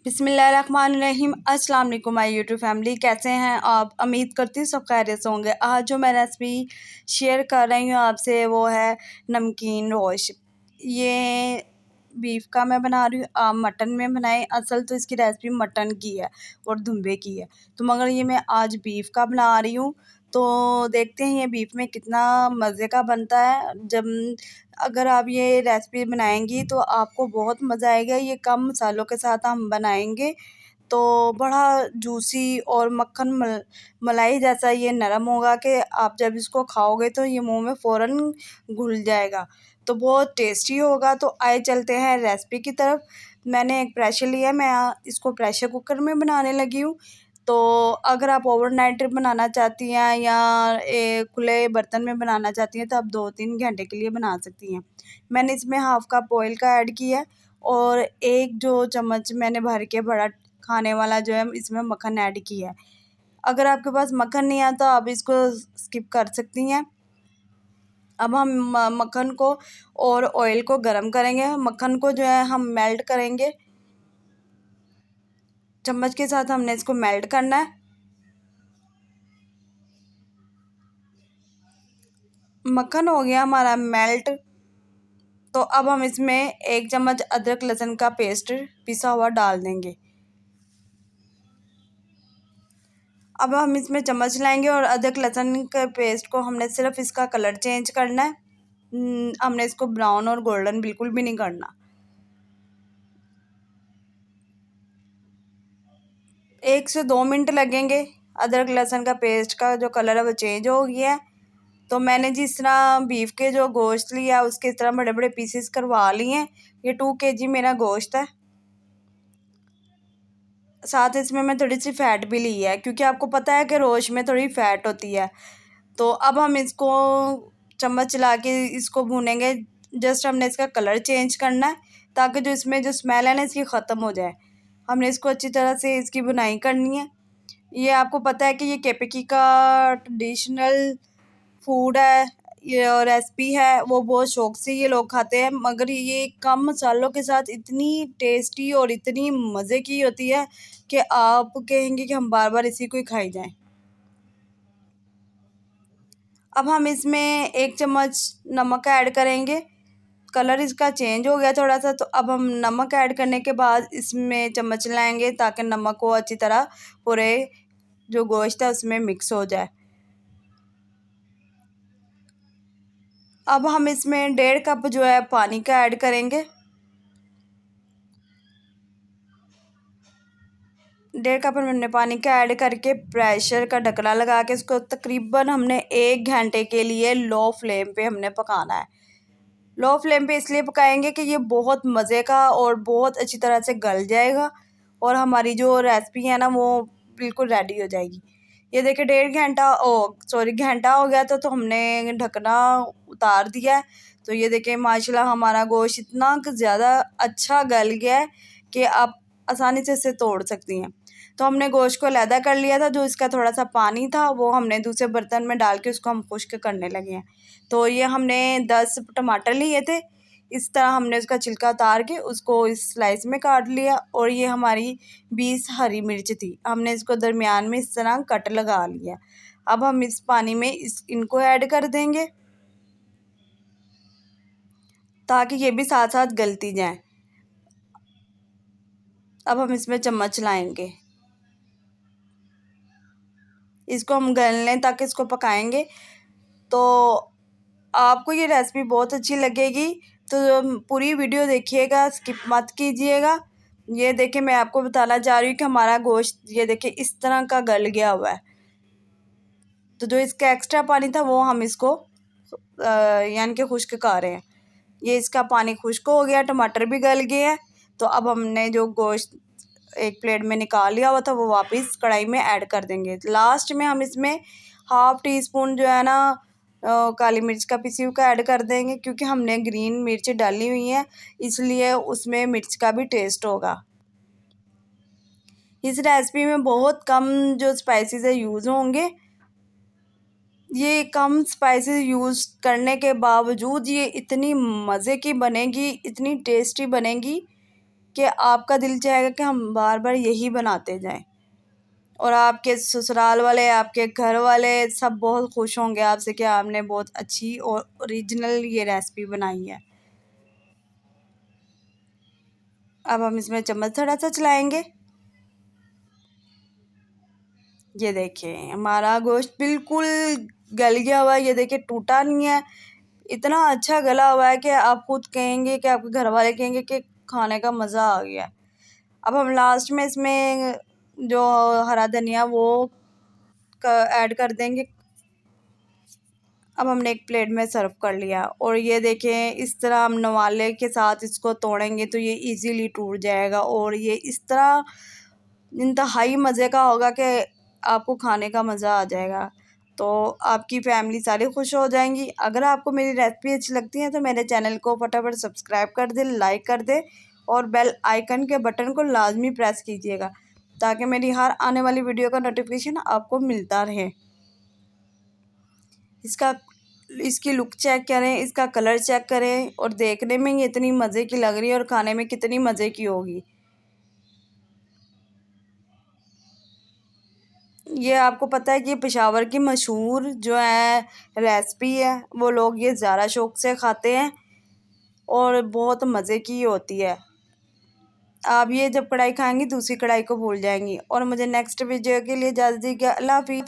बिस्मिल्लाहिर्रहमानिर्रहीम। अस्सलाम वालेकुम माय यूट्यूब फैमिली, कैसे हैं आप? उम्मीद करती हूँ सब खैरियत से होंगे। आज जो मैं रेसिपी शेयर कर रही हूँ आपसे वो है नमकीन रोश। ये बीफ का मैं बना रही हूँ, आप मटन में बनाएं। असल तो इसकी रेसिपी मटन की है और दुम्बे की है, तो मगर ये मैं आज बीफ का बना रही हूँ। तो देखते हैं ये बीफ में कितना मज़े का बनता है। जब अगर आप ये रेसिपी बनाएंगी तो आपको बहुत मज़ा आएगा। ये कम मसालों के साथ हम बनाएंगे तो बड़ा जूसी और मक्खन मलाई जैसा ये नरम होगा कि आप जब इसको खाओगे तो ये मुंह में फ़ौरन घुल जाएगा, तो बहुत टेस्टी होगा। तो आए चलते हैं रेसिपी की तरफ। मैंने एक प्रेशर लिया, मैं इसको प्रेशर कुकर में बनाने लगी हूँ। तो अगर आप ओवरनाइट बनाना चाहती हैं या खुले बर्तन में बनाना चाहती हैं तो आप 2-3 घंटे के लिए बना सकती हैं। मैंने इसमें हाफ़ कप ऑयल का ऐड किया और एक जो चम्मच मैंने भर के बड़ा खाने वाला जो है इसमें मक्खन ऐड किया है। अगर आपके पास मक्खन नहीं है तो आप इसको स्किप कर सकती हैं। अब हम मक्खन को और ऑयल को गरम करेंगे। मक्खन को जो है हम मेल्ट करेंगे, चम्मच के साथ हमने इसको मेल्ट करना है। मक्खन हो गया हमारा मेल्ट, तो अब हम इसमें 1 चम्मच अदरक लहसुन का पेस्ट पिसा हुआ डाल देंगे। अब हम इसमें चम्मच लाएंगे और अदरक लहसुन के पेस्ट को हमने सिर्फ इसका कलर चेंज करना है। हमने इसको ब्राउन और गोल्डन बिल्कुल भी नहीं करना। 1 से 2 मिनट लगेंगे। अदरक लहसुन का पेस्ट का जो कलर है वो चेंज हो गया है। तो मैंने जिस तरह बीफ के जो गोश्त लिया उसके इस तरह बड़े बड़े पीसेस करवा लिए हैं। ये 2 kg मेरा गोश्त है। साथ इसमें मैं थोड़ी सी फ़ैट भी ली है, क्योंकि आपको पता है कि रोश में थोड़ी फ़ैट होती है। तो अब हम इसको चम्मच चला के इसको भूनेंगे। जस्ट हमने इसका कलर चेंज करना है ताकि जो इसमें जो स्मेल है ना इसकी ख़त्म हो जाए। हमने इसको अच्छी तरह से इसकी भुनाई करनी है। ये आपको पता है कि ये केपीकी का ट्रेडिशनल फूड है, ये रेसिपी है, वो बहुत शौक़ से ये लोग खाते हैं। मगर ये कम मसालों के साथ इतनी टेस्टी और इतनी मज़े की होती है कि आप कहेंगे कि हम बार बार इसी को ही खाई जाएं। अब हम इसमें 1 चम्मच नमक ऐड करेंगे। कलर इसका चेंज हो गया थोड़ा सा, तो अब हम नमक ऐड करने के बाद इसमें चम्मच लाएंगे ताकि नमक को अच्छी तरह पूरे जो गोश्त है उसमें मिक्स हो जाए। अब हम इसमें 1.5 कप जो है पानी का ऐड करेंगे। 1.5 कप हमने पानी का ऐड करके प्रेशर का ढक्कना लगा के इसको तकरीबन हमने 1 घंटे के लिए लो फ्लेम पे हमने पकाना है। लो फ्लेम पे इसलिए पकाएंगे कि ये बहुत मज़े का और बहुत अच्छी तरह से गल जाएगा और हमारी जो रेसिपी है ना वो बिल्कुल रेडी हो जाएगी। ये देखिए 1.5 घंटा हो गया तो हमने ढकना उतार दिया है। तो ये देखिए माशाल्लाह हमारा गोश्त इतना ज़्यादा अच्छा गल गया है कि आप आसानी से इसे तोड़ सकती हैं। तो हमने गोश्त को अलहदा कर लिया था, जो इसका थोड़ा सा पानी था वो हमने दूसरे बर्तन में डाल के उसको हम खुश्क करने लगे हैं। तो ये हमने 10 टमाटर लिए थे। इस तरह हमने उसका छिलका उतार के उसको इस स्लाइस में काट लिया और ये हमारी 20 हरी मिर्च थी, हमने इसको दरमियान में इस तरह कट लगा लिया। अब हम इस पानी में इनको ऐड कर देंगे ताकि ये भी साथ साथ गलती जाएं। अब हम इसमें चम्मच लाएंगे, इसको हम गल लें ताकि इसको पकाएंगे। तो आपको ये रेसिपी बहुत अच्छी लगेगी, तो पूरी वीडियो देखिएगा, स्किप मत कीजिएगा। ये देखिए मैं आपको बताना चाह रही हूँ कि हमारा गोश्त ये देखिए इस तरह का गल गया हुआ है। तो जो इसका एक्स्ट्रा पानी था वो हम इसको यानी कि खुश्क कर रहे हैं। ये इसका पानी खुश्क हो गया, टमाटर भी गल गए हैं। तो अब हमने जो गोश्त एक प्लेट में निकाल लिया हुआ था वो वापस कढ़ाई में ऐड कर देंगे। लास्ट में हम इसमें 1/2 टीस्पून जो है ना काली मिर्च का पीसी हुआ का ऐड कर देंगे, क्योंकि हमने ग्रीन मिर्च डाली हुई है इसलिए उसमें मिर्च का भी टेस्ट होगा। इस रेसिपी में बहुत कम जो स्पाइसेस है यूज़ होंगे। ये कम स्पाइसेस यूज़ करने के बावजूद ये इतनी मज़े की बनेगी, इतनी टेस्टी बनेगी कि आपका दिल चाहेगा कि हम बार बार यही बनाते जाएं। और आपके ससुराल वाले, आपके घर वाले सब बहुत खुश होंगे आपसे कि आपने बहुत अच्छी और ओरिजिनल ये रेसिपी बनाई है। अब हम इसमें चम्मच थोड़ा सा चलाएंगे। ये देखें हमारा गोश्त बिल्कुल गल गया हुआ है। ये देखिए टूटा नहीं है, इतना अच्छा गला हुआ है कि आप खुद कहेंगे कि आपके घर वाले कहेंगे कि खाने का मज़ा आ गया। अब हम लास्ट में इसमें जो हरा धनिया वो ऐड कर देंगे। अब हमने एक प्लेट में सर्व कर लिया और ये देखें इस तरह हम नवाले के साथ इसको तोड़ेंगे तो ये इजीली टूट जाएगा और ये इस तरह इंतहाई मज़े का होगा कि आपको खाने का मज़ा आ जाएगा। तो आपकी फैमिली सारी खुश हो जाएंगी। अगर आपको मेरी रेसिपी अच्छी लगती है तो मेरे चैनल को फटाफट सब्सक्राइब कर दे, लाइक कर दे और बेल आइकन के बटन को लाजमी प्रेस कीजिएगा ताकि मेरी हर आने वाली वीडियो का नोटिफिकेशन आपको मिलता रहे। इसकी लुक चेक करें, इसका कलर चेक करें और देखने में ही इतनी मज़े की लग रही है और खाने में कितनी मज़े की होगी। ये आपको पता है कि पेशावर की मशहूर जो है रेसिपी है, वो लोग ये ज़्यादा शौक से खाते हैं और बहुत मज़े की होती है। आप ये जब कढ़ाई खाएंगी दूसरी कढ़ाई को भूल जाएंगी। और मुझे नेक्स्ट वीडियो के लिए इजाज़त दीजिए। अल्लाह हाफ़िज़।